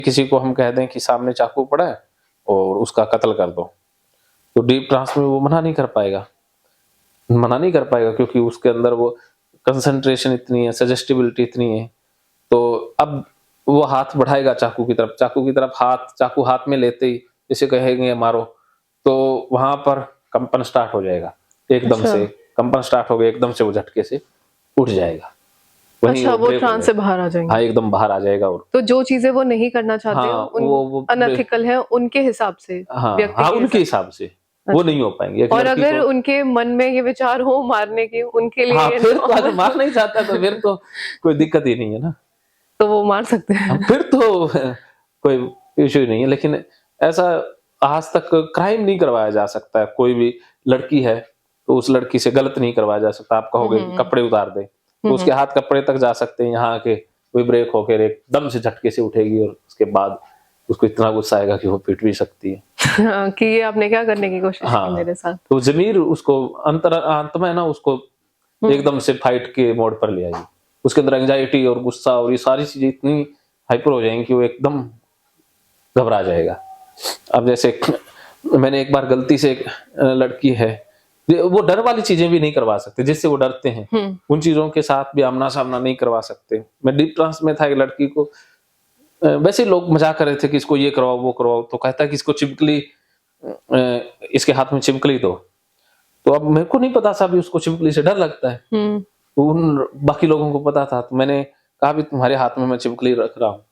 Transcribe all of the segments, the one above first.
किसी को हम कह दें कि सामने चाकू पड़ा है और उसका कत्ल कर दो, तो डीप ट्रांस में वो मना नहीं कर पाएगा क्योंकि उसके अंदर वो कंसंट्रेशन इतनी है, सजेस्टिबिलिटी इतनी है। तो अब वो हाथ बढ़ाएगा चाकू की तरफ चाकू हाथ में लेते ही जैसे कहेंगे मारो, तो वहां पर कंपन स्टार्ट हो जाएगा, एकदम से कंपन स्टार्ट हो गया, एकदम से वो झटके से उठ जाएगा। अच्छा, वो ट्रांस से बाहर आ जाएंगे। हाँ, एकदम बाहर आ जाएगा। और तो जो चीजें वो नहीं करना चाहते हाँ, वो अनएथिकल है उनके हिसाब से, हाँ, उनके हिसाब से वो नहीं हो पाएंगे। और अगर उनके मन में ये विचार हो मारने के, उनके लिए फिर तो अगर मार नहीं चाहता तो फिर तो कोई दिक्कत ही नहीं है ना, तो वो मार सकते हैं। फिर तो कोई इश्यू नहीं है। लेकिन ऐसा आज तक क्राइम नहीं करवाया जा सकता है। कोई भी लड़की है तो उस लड़की से गलत नहीं करवाया जा सकता। आप कहोगे कपड़े उतार दे, तो उसके हाथ कपड़े तक जा सकते हैं, यहाँ के कोई ब्रेक होकर एकदम से झटके से उठेगी और उसके बाद उसको इतना गुस्सा आएगा कि वो पीट भी सकती है। कि ये आपने क्या करने की कोशिश की मेरे साथ। तो जमीर उसको अंत में ना उसको एकदम से फाइट के मोड पर ले आएगी। उसके अंदर एंजाइटी और गुस्सा और ये सारी चीजें इतनी हाइपर हो जाएंगी कि वो एकदम घबरा जाएगा। अब जैसे मैंने एक बार गलती से एक लड़की है, वो डर वाली चीजें भी नहीं करवा सकते जिससे वो डरते हैं, उन चीजों के साथ भी आमना सामना नहीं करवा सकते। मैं डीप ट्रांस में था, एक लड़की को वैसे लोग मजाक कर रहे थे कि इसको ये करवाओ वो करवाओ, तो कहता है कि इसको चिपकली, इसके हाथ में चिपकली दो। तो अब मेरे को नहीं पता था भी उसको चिपकली से डर लगता है, तो उन बाकी लोगों को पता था। तो मैंने कहा भी तुम्हारे हाथ में मैं चिपकली रख रहा हूँ।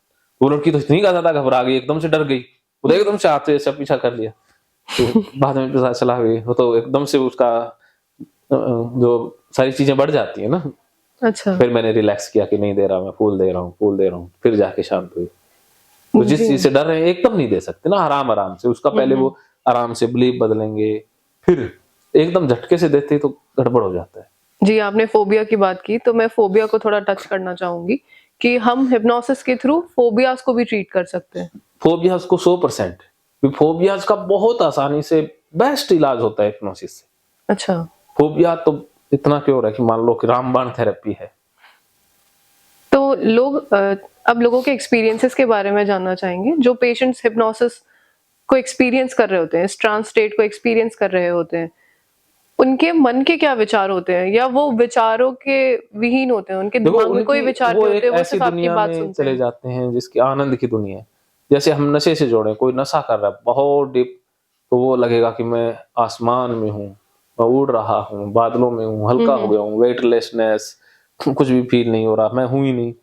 वो लड़की तो इतनी ज्यादा घबरा गई, एकदम से डर गई, वो एकदम से हाथ से पीछा कर लिया। तो बाद में पता चला वो तो एकदम से उसका जो सारी चीजें बढ़ जाती है ना। अच्छा, फिर मैंने रिलैक्स किया कि नहीं दे रहा, मैं फूल दे रहा हूँ, फिर जाके शांत हुई। तो जिस चीज से डर रहे हैं एकदम नहीं दे सकते ना, आराम से उसका पहले वो आराम से बिलीव बदलेंगे, फिर एकदम झटके से देते तो गड़बड़ हो जाता है। जी, आपने फोबिया की बात की, तो मैं फोबिया को थोड़ा टच करना चाहूंगी कि हम हिप्नोसिस के थ्रू फोबियाज को भी ट्रीट कर सकते हैं। फोबियाज को 100%, फोबियाज का बहुत आसानी से बेस्ट इलाज होता है हिप्नोसिस से। अच्छा, फोबिया तो इतना क्यों है कि मान लो कि रामबाण थेरेपी है। तो लोग अब लोगों के एक्सपीरियंसेस के बारे में जानना चाहेंगे, जो पेशेंट्स हिप्नोसिस को एक्सपीरियंस कर रहे होते हैं, इस ट्रांस स्टेट को एक्सपीरियंस कर रहे होते हैं, उनके मन के क्या विचार होते हैं, या वो विचारों के विहीन होते हैं, उनके दिमाग में कोई विचार नहीं होते, वो सिर्फ आपकी बात सुनते हैं। चले जाते हैं जिसकी आनंद की दुनिया है। जैसे हम नशे से जोड़े, कोई नशा कर रहा है बहुत डीप, तो वो लगेगा कि मैं आसमान में हूँ, मैं उड़ रहा हूँ, बादलों में हूँ, हल्का हो गया हूँ, वेटलेसनेस, कुछ भी फील नहीं हो रहा, मैं हूं ही नहीं,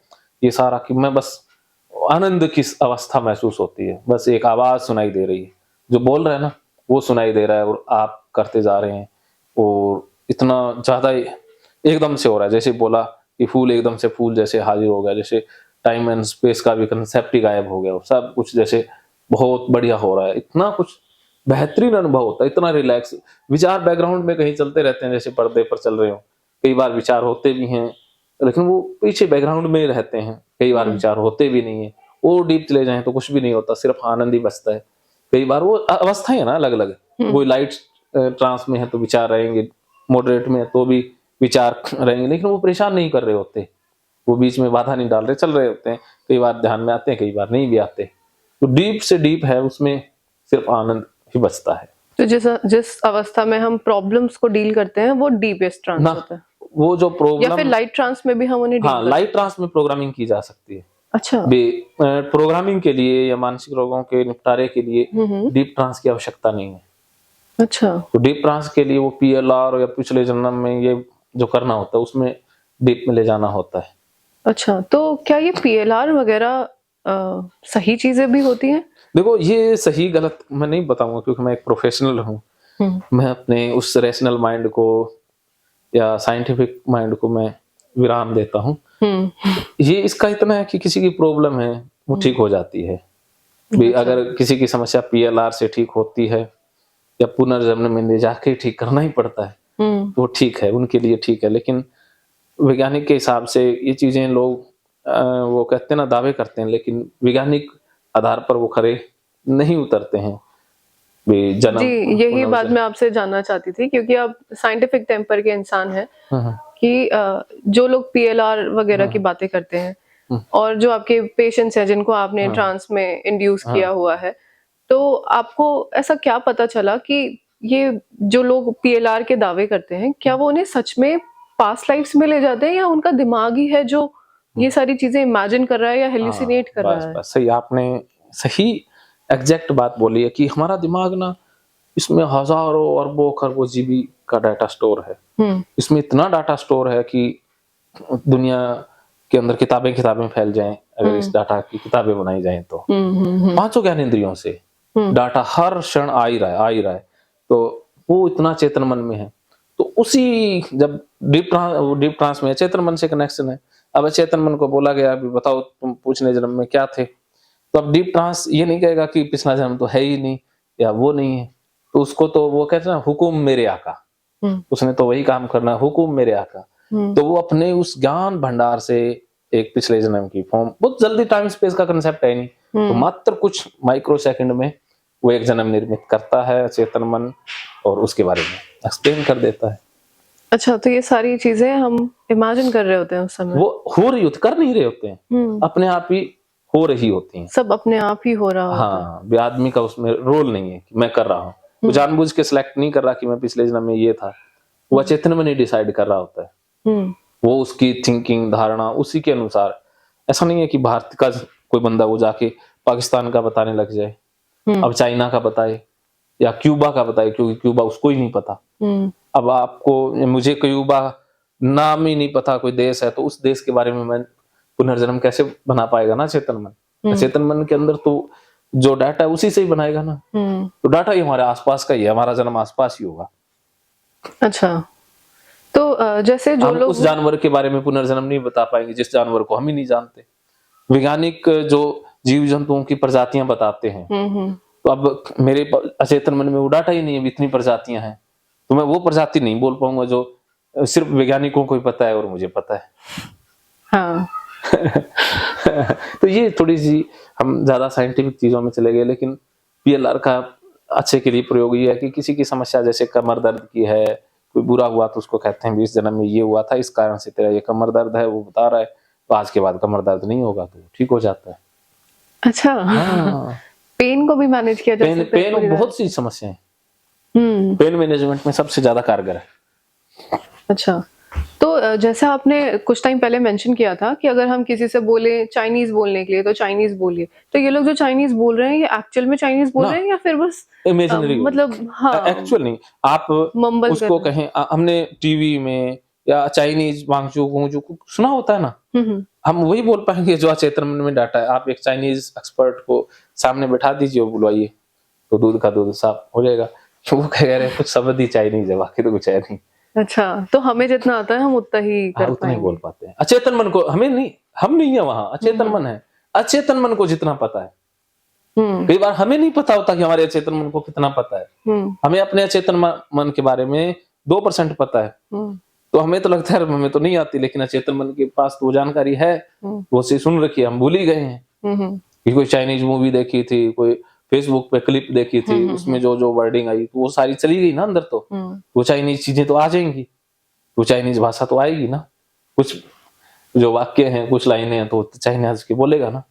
ये सारा कि मैं बस आनंद की अवस्था महसूस होती है। बस एक आवाज सुनाई दे रही है, जो बोल रहे हैं ना वो सुनाई दे रहा है और आप करते जा रहे हैं, और इतना ज्यादा एकदम से हो रहा है। जैसे बोला कि फूल एकदम से फूल जैसे हाजिर हो गया, जैसे टाइम एंड स्पेस का भी कंसेप्ट ही गायब हो गया, और सब कुछ जैसे बहुत बढ़िया हो रहा है। इतना कुछ बेहतरीन अनुभव होता है, इतना रिलैक्स। विचार बैकग्राउंड में कहीं चलते रहते हैं, जैसे पर्दे पर चल रहे हो, कई बार विचार होते भी हैं लेकिन वो पीछे बैकग्राउंड में रहते हैं, कई बार विचार होते भी नहीं है। और डीप चले जाएं तो कुछ भी नहीं होता, सिर्फ आनंद ही बचता है। कई बार वो अवस्थाएं है ना अलग अलग, कोई लाइट ट्रांस में है तो विचार रहेंगे, मॉडरेट में है तो भी विचार रहेंगे, लेकिन वो परेशान नहीं कर रहे होते, वो बीच में बाधा नहीं डाल रहे, चल रहे होते हैं। कई बार ध्यान में आते हैं, कई बार नहीं भी आते। तो डीप से डीप है, उसमें सिर्फ आनंद ही बचता है। तो जिस अवस्था में हम प्रॉब्लम्स को डील करते हैं वो डीपेस्ट ट्रांस होता है। वो जो प्रॉब्लम, या फिर लाइट ट्रांस में भी हम उन्हें हाँ, लाइट ट्रांस में प्रोग्रामिंग की जा सकती है। अच्छा, प्रोग्रामिंग के लिए या मानसिक रोगों के निपटारे के लिए डीप ट्रांस की आवश्यकता नहीं है। अच्छा, तो डीप ट्रांस के लिए वो PLR या पिछले जन्म में ये जो करना होता है उसमें डीप में ले जाना होता है। अच्छा, तो क्या ये PLR वगैरह सही चीजें भी होती हैं? देखो, ये सही गलत मैं नहीं बताऊंगा क्योंकि मैं एक प्रोफेशनल हूँ। मैं अपने उस रैशनल माइंड को या साइंटिफिक माइंड को मैं विराम देता हूँ। ये इसका इतना है कि किसी की प्रॉब्लम है वो ठीक हो जाती है। भी अगर किसी की समस्या PLR से ठीक होती है या पुनर्जन्म में ले जाके ठीक करना ही पड़ता है, तो वो ठीक है, उनके लिए ठीक है। लेकिन वैज्ञानिक के हिसाब से ये चीजें लोग वो कहते हैं ना, दावे करते हैं, लेकिन वैज्ञानिक आधार पर वो खरे नहीं उतरते हैं। जी, यही बात मैं आपसे जानना चाहती थी, क्योंकि आप साइंटिफिक टेम्पर के इंसान हैं, कि जो लोग PLR वगैरह की बातें करते हैं, और जो आपके पेशेंट्स हैं जिनको आपने ट्रांस में इंड्यूस किया हुआ है, तो आपको ऐसा क्या पता चला कि ये जो लोग पीएलआर के दावे करते हैं, क्या वो उन्हें सच में पास्ट लाइफ्स में ले जाते हैं, या उनका दिमाग ही है जो ये सारी चीजें इमेजिन कर रहा है या हेलुसिनेट कर रहा है? बस सही, आपने सही एग्जैक्ट बात बोली है कि हमारा दिमाग ना, इसमें हजारों अरबों खरबों जीबी का डाटा स्टोर है। इसमें इतना डाटा स्टोर है कि दुनिया के अंदर किताबें किताबें फैल जाएं अगर इस डाटा की किताबें बनाई जाएं तो। पांचों ज्ञानेंद्रियों से डाटा हर क्षण आ ही रहा है, तो वो इतना चेतन मन में है। तो उसी जब डीप ट्रांस में चेतन मन से कनेक्शन है। अब चेतन मन को बोला गया अभी बताओ तुम पूछने जन्म में क्या थे, तो अब डीप ट्रांस ये नहीं कहेगा कि पिछला जन्म तो है ही नहीं या वो नहीं है, तो उसको तो वो कहते हैं ना, हुकुम मेरे आका, उसने तो वही काम करना, हुकुम मेरे आका। तो वो अपने उस ज्ञान भंडार से एक पिछले जन्म की फॉर्म, बहुत जल्दी टाइम स्पेस का कंसेप्ट है नहीं, तो मात्र कुछ माइक्रो सेकंड में वो एक जन्म निर्मित करता है चेतन मन, और उसके बारे में एक्सप्लेन कर देता है। अच्छा, तो ये सारी चीजें हम इमेजिन कर रहे होते हैं उस समय? वो हो रही होती, कर नहीं रहे होते हैं, अपने आप ही हो रही होती हैं, सब अपने आप ही हो रहा होता है। हाँ, आदमी का उसमें रोल नहीं है कि मैं कर रहा हूँ, वो जानबूझ के सिलेक्ट नहीं कर रहा कि मैं पिछले जन्म में ये था, वो चेतन में नहीं डिसाइड कर रहा होता है। वो उसकी थिंकिंग धारणा उसी के अनुसार, ऐसा नहीं है कि भारत का कोई बंदा वो जाके पाकिस्तान का बताने लग जाए, अब चाइना का बताए या क्यूबा का बताए, क्योंकि क्यूबा उसको ही नहीं पता। अब आपको मुझे क्यूबा नाम ही नहीं पता कोई देश है, तो उस देश के बारे में मैं पुनर्जन्म कैसे बना पाएगा ना चेतन मन। चेतन मन के अंदर तो जो डाटा है उसी से ही बनाएगा ना, तो डाटा ही हमारे आसपास का ही है, हमारा जन्म आसपास ही होगा। अच्छा, तो जैसे जो लोग उस जानवर के बारे में पुनर्जन्म नहीं बता पाएंगे जिस जानवर को हम ही नहीं जानते। वैज्ञानिक जो जीव जंतुओं की प्रजातियां बताते हैं, तो अब मेरे अचेतन मन में वो डाटा ही नहीं है, इतनी प्रजातियां हैं, तो मैं वो प्रजाति नहीं बोल पाऊंगा जो सिर्फ वैज्ञानिकों को ही पता है और मुझे पता है। हाँ। तो ये थोड़ी सी हम ज्यादा साइंटिफिक चीजों में चले गए, लेकिन पीएलआर का अच्छे के लिए प्रयोग ये है कि किसी की समस्या जैसे कमर दर्द की है, कोई बुरा हुआ तो उसको कहते हैं 20 जन्म में ये हुआ था, इस कारण से तेरा ये कमर दर्द है, वो बता रहा है, तो आज के बाद कमर दर्द नहीं होगा, तो ठीक हो जाता है। अच्छा, हाँ। पेन को भी मैनेज किया जा सकता है? पेन बहुत सी समस्याएं, पेन मैनेजमेंट में सबसे ज्यादा कारगर है। अच्छा, तो जैसा आपने कुछ टाइम पहले मेंशन किया था कि अगर हम किसी से बोले चाइनीज बोलने के लिए तो चाइनीज बोलिए, तो ये लोग जो चाइनीज बोल रहे हैं ये एक्चुअल में चाइनीज बोल रहे हैं या फिर बस इमेजिनरी, मतलब हाँ, एक्चुअल नहीं, आप मम्बल उसको कहें, हमने टीवी में या चाइनीज वांगचू गुंगचू सुना होता है ना, हम वही बोल पाएंगे जो चेतन मन में डाटा है। आप एक चाइनीज एक्सपर्ट को सामने बैठा दीजिए, वो बुलवाइए, तो दूध का दूध साफ हो जाएगा। वो कह रहे हैं कुछ शब्द ही चाइनीज है, बाकी तो कुछ है नहीं। अच्छा, तो हमें जितना आता है हम उतना ही कर उतना ही बोल पाते हैं। अचेतन मन को हमें नहीं, हम नहीं है वहां, अचेतन मन है। अचेतन मन को जितना पता है, कई बार हमें नहीं पता होता कि हमारे अचेतन मन को कितना पता है। हमें अपने अचेतन मन के बारे में 2% पता है, तो हमें तो लगता है हमें तो नहीं आती, लेकिन अचेतन मन के पास तो जानकारी है, वो से सुन रखी है, हम भूल ही गए हैं कि कोई चाइनीज मूवी देखी थी, कोई फेसबुक पे क्लिप देखी थी, उसमें जो जो वर्डिंग आई तो वो सारी चली गई ना अंदर, तो वो चाइनीज चीजें तो आ जाएंगी, वो चाइनीज भाषा तो आएगी ना, कुछ जो वाक्य हैं, कुछ लाइनें हैं, तो चाइनीज के बोलेगा ना।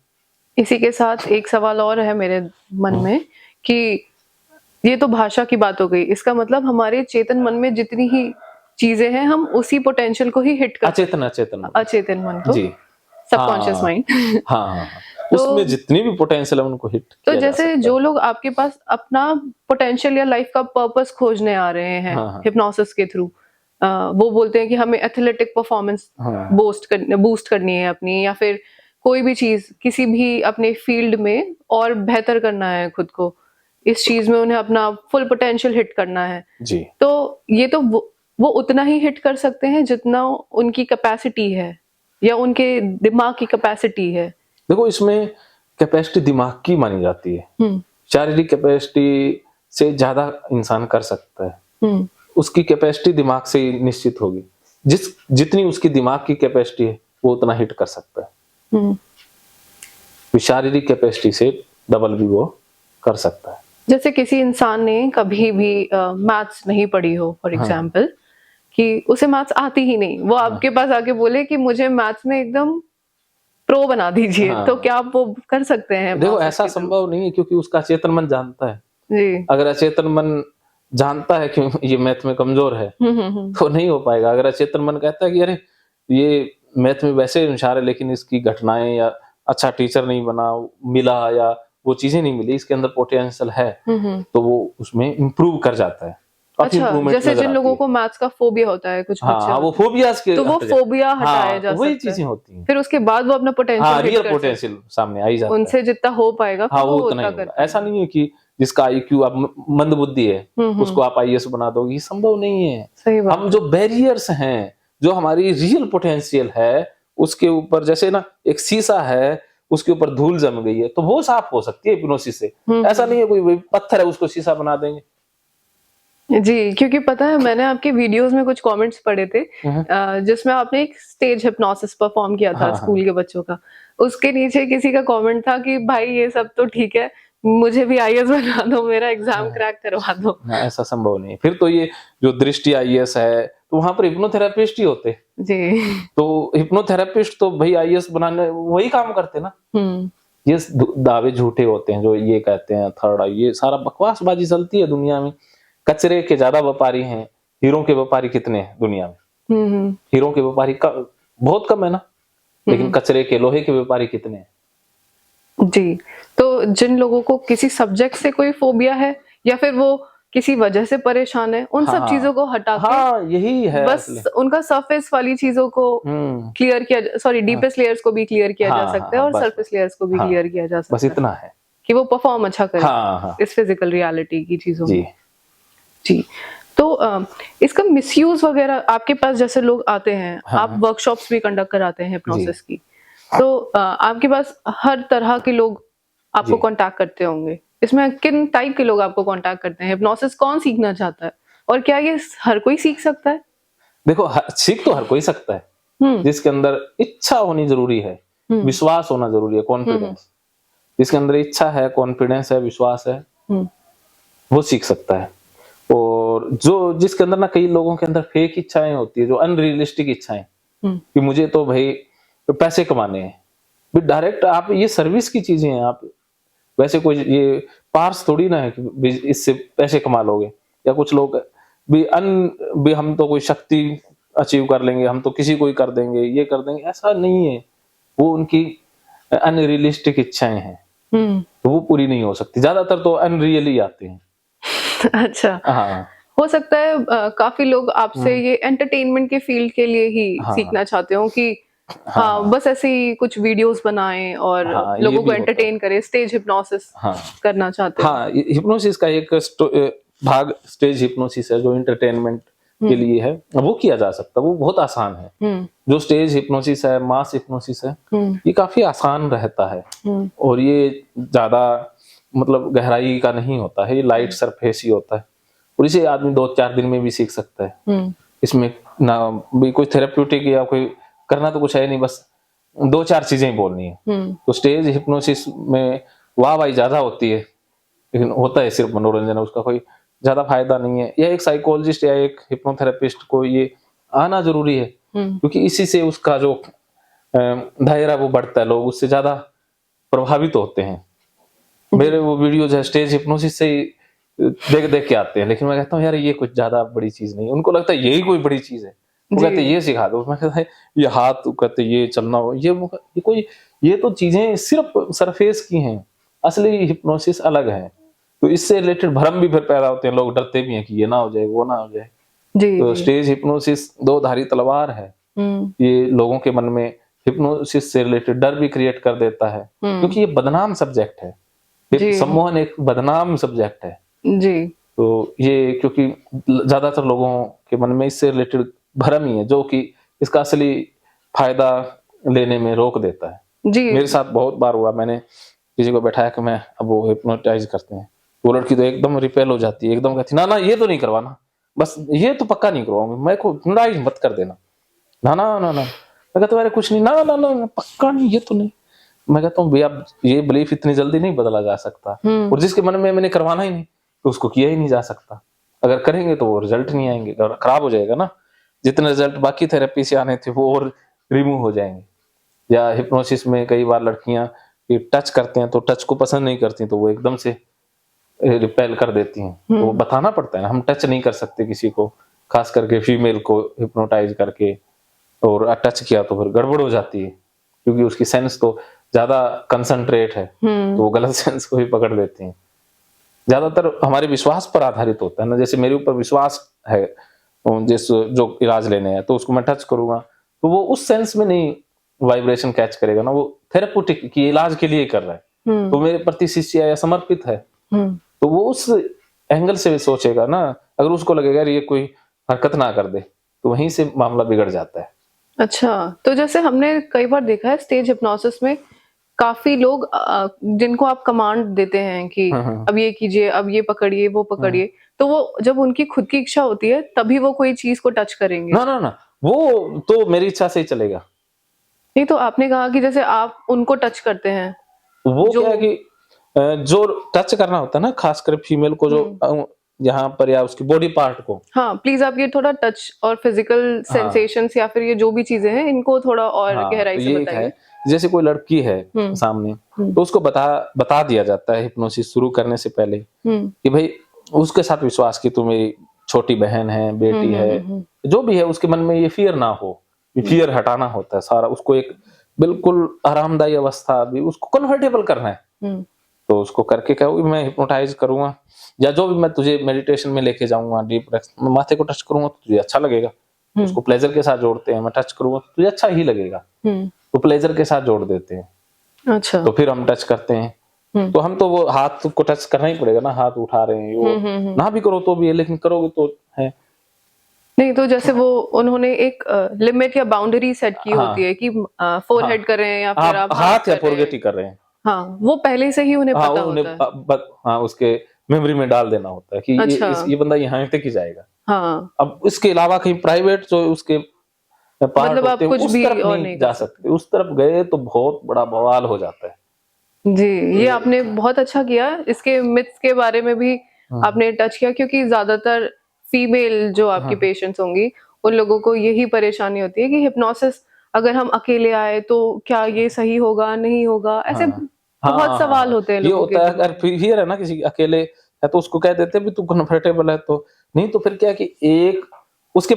इसी के साथ एक सवाल और है मेरे मन में कि ये तो भाषा की बात हो गई, इसका मतलब हमारे चेतन मन में जितनी ही चीजें हैं हम उसी पोटेंशियल को ही हिट करते हैं। अचेतन मन को जी, सबकॉन्शियस माइंड। हाँ, उसमें जितनी भी पोटेंशियल है उनको हिट। तो जैसे जो लोग आपके पास अपना पोटेंशियल या लाइफ का पर्पस खोजने आ रहे हैं हिप्नोसिस के थ्रू, वो बोलते हैं कि हमें एथलेटिक परफॉर्मेंस बूस्ट करनी है अपनी, या फिर कोई भी चीज किसी भी अपने फील्ड में और बेहतर करना है खुद को, इस चीज में उन्हें अपना फुल पोटेंशियल हिट करना है जी। तो ये तो वो उतना ही हिट कर सकते हैं जितना उनकी कैपेसिटी है या उनके दिमाग की कैपेसिटी है। देखो, इसमें कैपेसिटी दिमाग की मानी जाती है, शारीरिक कैपेसिटी से ज्यादा इंसान कर सकता है, उसकी कैपेसिटी दिमाग से निश्चित होगी, जितनी उसकी दिमाग की कैपेसिटी है वो उतना हिट कर सकता है। शारीरिक कैपेसिटी से डबल भी वो कर सकता है। जैसे किसी इंसान ने कभी भी मैथ्स नहीं पढ़ी हो फॉर एग्जाम्पल, कि उसे मैथ्स आती ही नहीं, वो आपके पास आके बोले कि मुझे मैथ्स में एकदम प्रो बना दीजिए, हाँ। तो क्या आप वो कर सकते हैं देखो hypnosis ऐसा के थ्रू? संभव नहीं है, क्योंकि उसका अचेतन मन जानता है। जी। अगर अचेतन मन जानता है कि ये मैथ में कमजोर है, तो नहीं हो पाएगा। अगर अचेतन मन कहता है कि अरे ये मैथ में वैसे होशियार है, लेकिन इसकी घटनाएं या अच्छा टीचर नहीं बना, मिला, या वो चीजें नहीं मिली, इसके अंदर पोटेंशियल है, तो वो उसमें इम्प्रूव कर जाता है, काफी अच्छा, इम्प्रूवमेंट जैसे नजर जिन आती लोगों है। को मैथ्स का फोबिया होता है, कुछ हाँ बच्चे हाँ, वो होते हैं, फोबियाज के तो वो हट जाए। फोबिया हटाया हाँ, जा तो वही सकता है। चीजें होती हैं। फिर उसके बाद वो अपना हाँ, पोटेंशियल हिट रियल कर सकते पोटेंशियल सामने आ ही हैं। जाता है। उनसे जितना हो पाएगा हाँ, फिर वो वो उतना ही उतना कर होगा। ऐसा पाएंगे। नहीं है कि जिसका आईक्यू अब मंद बुद्धि है, हम्म। उसको आप आईएएस बना दोगे, ये संभव नहीं है। सही बात हम जो बैरियर्स हैं, जो हमारी रियल पोटेंशियल है, उसके ऊपर, जैसे ना एक शीशा है, उसके ऊपर धूल जम गई है, तो वो साफ हो सकती है हिप्नोसिस से। ऐसा नहीं है कोई पत्थर है उसको शीशा बना देंगे। जी, क्योंकि पता है मैंने आपके वीडियोस में कुछ कमेंट्स पढ़े थे जिसमें आपने एक स्टेज हिप्नोसिस परफॉर्म किया था हाँ हाँ स्कूल के बच्चों का। उसके नीचे किसी का कमेंट था कि भाई ये सब तो ठीक है, मुझे भी आईएएस बना दो, मेरा एग्जाम क्रैक करवा दो। ना, ऐसा संभव नहीं है। फिर तो ये जो दृष्टि आईएएस है, तो वहां पर हिप्नोथेरेपिस्ट ही होते। जी। तो हिप्नोथेरेपिस्ट तो भाई आईएएस बनाने वही काम करते ना। हुँ। ये दावे झूठे होते हैं, जो ये कहते हैं थर्ड आई, ये सारा बकवासबाजी चलती है दुनिया में। कचरे के ज्यादा व्यापारी हैं, हीरो के व्यापारी कितने हैं दुनिया में? हुँ। हीरो के व्यापारी बहुत कम है ना, लेकिन कचरे के, लोहे के व्यापारी कितने हैं? जी, तो जिन लोगों को किसी सब्जेक्ट से कोई फोबिया है या फिर वो किसी वजह से परेशान है, उन सब हाँ चीजों को हटा के हाँ, यही है बस असली। उनका सरफेस वाली चीजों को हम्म। क्लियर किया, सॉरी डीपेस्ट लेयर्स को भी क्लियर किया जा हाँ हाँ सकता है हाँ, और बस सरफेस बस। लेयर्स को भी हाँ, क्लियर किया जा बस सकता है इतना है। कि वो परफॉर्म अच्छा करे हाँ हाँ इस फिजिकल रियलिटी की चीजों जी। में। जी। तो इसका मिसयूज वगैरह आपके पास जैसे लोग आते हैं, हाँ आप वर्कशॉप्स भी कंडक्ट कराते हैं जी हिप्नोसिस की, तो आपके पास हर तरह के लोग आपको जी। कांटेक्ट करते होंगे। इसमें किन टाइप के लोग आपको कांटेक्ट करते हैं? हिप्नोसिस कौन सीखना चाहता है और क्या ये हर कोई सीख सकता है? देखो, सीख तो हर कोई सकता है, हम्म। जिसके अंदर इच्छा होनी जरूरी है, विश्वास होना जरूरी है, कॉन्फिडेंस। जिसके अंदर इच्छा है, कॉन्फिडेंस है, विश्वास है, वो सीख सकता है। और जो जिसके अंदर ना, कई लोगों के अंदर फेक इच्छाएं होती है, जो अनरियलिस्टिक इच्छाएं, कि मुझे तो भाई पैसे कमाने हैं। डायरेक्ट आप, ये सर्विस की चीजें हैं। आप वैसे कोई ये पार्स थोड़ी ना है कि इससे पैसे कमा लोगे। या कुछ लोग भी हम तो कोई शक्ति अचीव कर लेंगे, हम तो किसी को ही कर देंगे, ये कर देंगे, ऐसा नहीं है। वो उनकी अनरियलिस्टिक इच्छाएं हैं, तो वो पूरी नहीं हो सकती। ज्यादातर तो अनरियल ही आते हैं। अच्छा, हाँ हो सकता है काफी लोग आपसे ये एंटरटेनमेंट के फील्ड के लिए ही हाँ सीखना चाहते हो कि हाँ बस ऐसे ही कुछ वीडियोस बनाएं और हाँ, ये लोगों को भी होता है। एंटरटेन करें, स्टेज हिप्नोसिस हाँ करना चाहते हो। हाँ, हिप्नोसिस का एक भाग स्टेज हिप्नोसिस है, जो एंटरटेनमेंट के लिए है। वो किया जा सकता है, वो बहुत आसान है। जो स्टेज हिप्नोसिस है, मास हिप्नोसिस है, ये काफी आसान रहता है। और ये ज्यादा मतलब गहराई का नहीं होता है, ये लाइट सरफेस ही होता है। और इसे आदमी 2-4 दिन में भी सीख सकता है। इसमें ना भी कोई थेरेप्यूटिक या कोई करना तो कुछ है नहीं, बस 2-4 चीजें ही बोलनी है। तो स्टेज हिप्नोसिस में वाहवाही ज्यादा होती है, लेकिन होता है सिर्फ मनोरंजन है, उसका कोई ज्यादा फायदा नहीं है। या एक साइकोलॉजिस्ट या एक हिप्नोथेरेपिस्ट को ये आना जरूरी है, क्योंकि इसी से उसका जो दायरा वो बढ़ता है, लोग उससे ज्यादा प्रभावित होते हैं। मेरे वो वीडियो जो है स्टेज हिप्नोसिस से ही देख देख के आते हैं, लेकिन मैं कहता हूँ यार ये कुछ ज्यादा बड़ी चीज नहीं। उनको लगता है यही कोई बड़ी चीज है, वो कहते हैं ये सिखा दो। मैं कहता है ये हाथ, कहते ये चलना हो, ये कोई, ये तो चीजें सिर्फ सरफेस की हैं, असली हिप्नोसिस अलग है। तो इससे रिलेटेड भ्रम भी फिर पैदा होते हैं, लोग डरते भी हैं कि ये ना हो जाए, वो ना हो जाए। जी, तो जी। स्टेज हिप्नोसिस दो धारी तलवार है। ये लोगों के मन में हिप्नोसिस से रिलेटेड डर भी क्रिएट कर देता है, क्योंकि ये बदनाम सब्जेक्ट है। सम्मोहन एक बदनाम सब्जेक्ट है। जी। तो ये, क्योंकि ज्यादातर लोगों के मन में इससे रिलेटेड भ्रम ही है, जो कि इसका असली फायदा लेने में रोक देता है। जी। मेरे साथ बहुत बार हुआ, मैंने किसी को बैठाया कि मैं अब वो हिप्नोटाइज करते हैं, वो लड़की तो एकदम रिपेल हो जाती है, एकदम कहती ना ना ये तो नहीं करवाना, बस ये तो पक्का नहीं करवाऊंगी, मैं को हिप्नोटाइज मत कर देना, ना ना ना ना। मैं कहता हूँ अरे कुछ नहीं, ना ना ना पक्का नहीं, ये तो नहीं। मैं कहता हूँ भैया ये बिलीफ इतनी जल्दी नहीं बदला जा सकता, और जिसके मन में मैंने करवाना ही नहीं तो उसको किया ही नहीं जा सकता। अगर करेंगे तो वो रिजल्ट नहीं आएंगे, और खराब हो जाएगा ना। जितने रिजल्ट बाकी थेरेपी से आने थे वो और रिमूव हो जाएंगे। या हिप्नोसिस में कई बार लड़कियां टच करते हैं तो टच को पसंद नहीं करती, तो वो एकदम से रिपेल कर देती हैं। तो वो बताना पड़ता है ना, हम टच नहीं कर सकते किसी को, खास करके फीमेल को हिप्नोटाइज करके, और टच किया तो फिर गड़बड़ हो जाती है, क्योंकि उसकी सेंस तो ज्यादा कंसंट्रेट है, तो वो गलत सेंस को भी पकड़ लेती हैं। ज्यादातर हमारे विश्वास पर आधारित होता है ना, जैसे मेरे ऊपर विश्वास है जिस जो इलाज लेने हैं, तो उसको मैं टच करूंगा तो वो उस सेंस में नहीं वाइब्रेशन कैच करेगा ना, वो थेरेप्यूटिक की इलाज के लिए कर रहा है, तो मेरे प्रति शिष्य या समर्पित है, तो वो उस एंगल से भी सोचेगा ना। अगर उसको लगेगा ये कोई हरकत ना कर दे, तो वहीं से मामला बिगड़ जाता है। अच्छा, तो जैसे हमने कई बार देखा है स्टेज हिप्नोसिस में काफी लोग जिनको आप कमांड देते हैं कि अब ये कीजिए, अब ये पकड़िए, वो पकड़िए, तो वो जब उनकी खुद की इच्छा होती है तभी वो कोई चीज को टच करेंगे। ना ना ना, वो तो मेरी इच्छा से ही चलेगा। नहीं, तो आपने कहा कि जैसे आप उनको टच करते हैं, वो जो क्या है कि जो टच करना होता है ना, खासकर फीमेल को, जो यहाँ पर या उसकी बॉडी पार्ट को। हाँ, प्लीज आप ये थोड़ा टच और फिजिकल सेंसेशंस या फिर ये जो भी चीजें हैं इनको थोड़ा और हाँ, गहराई तो से ये बताइए। है, जैसे कोई लड़की है सामने, तो उसको बता दिया जाता है हिप्नोसिस शुरू करने से पहले कि भाई उसके साथ विश्वास की, तू मेरी छोटी बहन है, बेटी है, जो भी है, उसके मन में ये फियर ना हो, ये फियर हटाना होता है सारा, उसको एक बिल्कुल आरामदायी अवस्था भी उसको कन्वर्टेबल करना है। तो उसको करके कहोगे मैं हिप्नोटाइज करूंगा, या जो भी मैं तुझे मेडिटेशन में लेके जाऊंगा, डीप माथे को टच करूंगा तो तुझे अच्छा लगेगा, उसको प्लेजर के साथ जोड़ते हैं, मैं टच करूंगा तो तुझे अच्छा ही लगेगा, तो प्लेजर के साथ जोड़ देते हैं। अच्छा, तो फिर हम टच करते हैं, तो हम तो वो हाथ को टच करना ही पड़ेगा ना, हाथ उठा रहे हैं, वो ना भी करो तो भी है, लेकिन करोगे तो है। नहीं, तो जैसे वो उन्होंने एक लिमिट या बाउंड्री सेट की होती है कि फोरहेड करें या फिर आप हाथ या कर रहे हैं। फोरगेट ही कर रहे हैं। हाँ, वो पहले से ही उन्हें पता होता है। हाँ, उसके मेमोरी में डाल देना होता है कि अच्छा, ये बंदा यहाँ तक ही जाएगा। हाँ, अब इसके अलावा कहीं प्राइवेट जो उसके पार्ट मतलब आप होते हैं कुछ उस भी तरफ और नहीं नहीं जा कर सकते। सकते, उस तरफ गए तो बहुत बड़ा बवाल हो जाता है। जी, ये आपने बहुत अच्छा किया। इसके मिथ्स के बारे में भी आपने टच किया, क्योंकि ज्यादातर फीमेल जो आपकी पेशेंट्स होंगी, उन लोगों को यही परेशानी होती है कि हिप्नोसिस अगर हम अकेले आए तो क्या ये सही होगा, नहीं होगा? ऐसे बहुत सवाल होते हैं ये लोगों के होता है, दिमाग अगर में। फिर है ना, किसी अकेले है तो उसको कह देते हैं भी तू कंफर्टेबल है, तो नहीं तो फिर क्या है कि एक उसके